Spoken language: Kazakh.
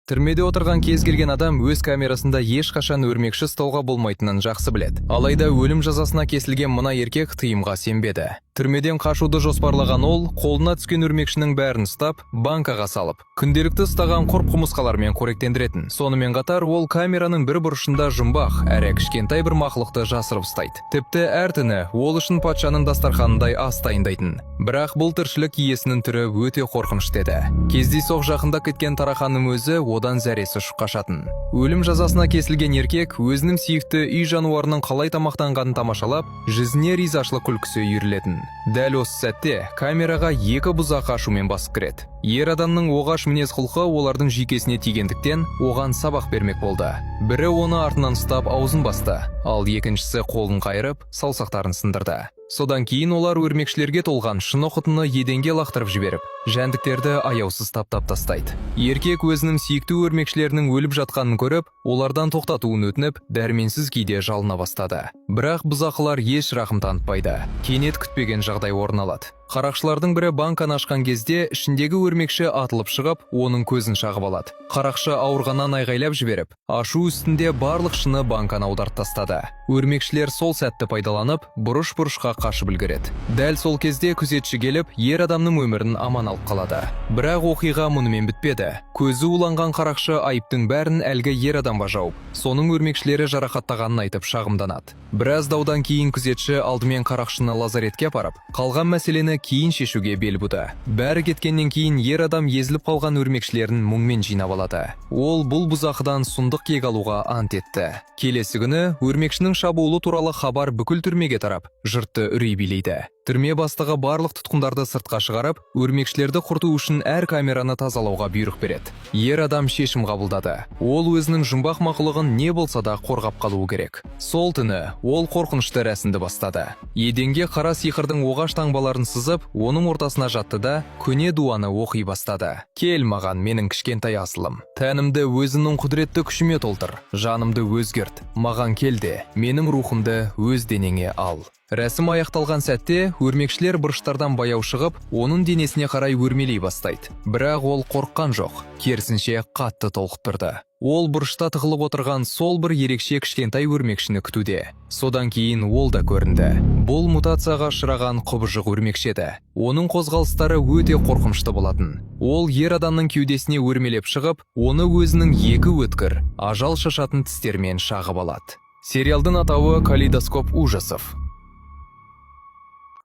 Түрмеде отырған кез келген адам өз камерасында ешқашан өрмекші ұстауға болмайтынын жақсы біледі. Алайда өлім жазасына кесілген мына еркек тыйымға сенбеді. Түрмеден қашуды жоспарлаған ол, қолына түскен өрмекшінің бәрін ұстап, банкаға салып, күнделікті ұстаған құрп құмырсқалармен қоректендіретін. Сонымен қатар ол камераның бір бұрышында жұмбақ, әрі кішкентай бір мақұлықты жасырып ұстайды. Тіпті әр түні ол үшін патшаның дастарханындай ас дайындайтын. Бірақ бұл тіршілік иесінің түрі өте қорқынышты еді. Кездейсоқ жақындап кеткен тарақанның өзі одан зәресі ұшып қашатын. Өлім жазасына кесілген еркек өзінің сүйікті үй жануарының қалай тамақтанғанын тамашалап, жүзіне ризашылық күлкісі үйірілетін. Дәл осы сәтте камераға екі бұзақы ашумен басып кіреді. Ер адамның оғаш мінез құлқы олардың жүйкесіне тигендіктен оған сабақ бермек болды. Бірі оны артынан ұстап аузын басты, ал екіншісі қолын қайырып, саусақтарын сындырды. Содан кейін олар өрмекшілерге толған шыны құтыны еденге лақтырып жіберіп, жәндіктерді аяусыз таптап тастайды. Еркек өзінің сүйікті өрмекшілерінің өліп жатқанын көріп, олардан тоқтатуын өтініп, дәрменсіз күйде жалына бастады. Бірақ бұзақылар еш рахым танытпайды. Кенет күтпеген жағдай орын алады. Қарақшылардың бірі банканы ашқан кезде ішіндегі өрмекші атылып шығып, оның көзін шағып алады. Қарақшы ауырғаннан айғайлап жіберіп, ашу үстінде барлық шыны банканы аударып тастады. Өрмекшілер сол сәтті пайдаланып, бұрыш-бұрышқа қашып үлгереді. Дәл сол кезде күзетші келіп, ер адамның өмірін аман алып қалады. Бірақ оқиға мұнымен бітпеді. Көзі уланған қарақшы айыптың бәрін әлгі ер адамға жауып, соның өрмекшілері жарақаттағанын айтып шағымданады. Біраз даудан кейін күзетші алдымен қарақшыны лазаретке апарып, қалған мәселені кейін шешуге бел буды. Бәрі кеткеннен кейін ер адам езіліп қалған өрмекшілерін мұңмен жинап алады. Ол бұл бұзақыдан сұмдық кек алуға ант етті. Келесі күні өрмекшінің шабуылы туралы хабар бүкіл түрмеге тарап, жұртты үрей билейді. Түрме бастығы барлық тұтқындарды сыртқа шығарып, өрмекшілерді құрту үшін әр камераны тазалауға бұйрық береді. Ер адам шешім қабылдады. Ол өзінің жұмбақ мақұлығын не болса да қорғап қалуы керек. Сол түні ол қорқынышты рәсімді бастады. Еденге қара сиқырдың оғаш таңбаларын сызып, оның ортасына жатты да көне дуаны оқи бастады. Кел маған, менің кішкентай асылым. Тәнімді өзінің құдіретті күшіме толтыр. Жанымды өзгерт. Маған келді. Менің рухымды өз денеңе ал. Рәсім аяқталған сәтте өрмекшілер бұрыштардан баяу шығып, оның денесіне қарай өрмелей бастайды. Бірақ ол қорыққан жоқ, керісінше қатты толқып тұрды. Ол бұрышта тығылып отырған сол бір ерекше кішкентай өрмекшіні күтуде. Содан кейін ол да көрінді. Бұл мутацияға ұшыраған құбыжық өрмекші еді. Оның қозғалыстары өте қорқынышты болатын. Ол ер адамның кеудесіне өрмелеп шығып, оны өзінің екі өткір, ажал шашатын тістермен шағып алады. Сериалдың атауы «Калейдоскоп ужасов».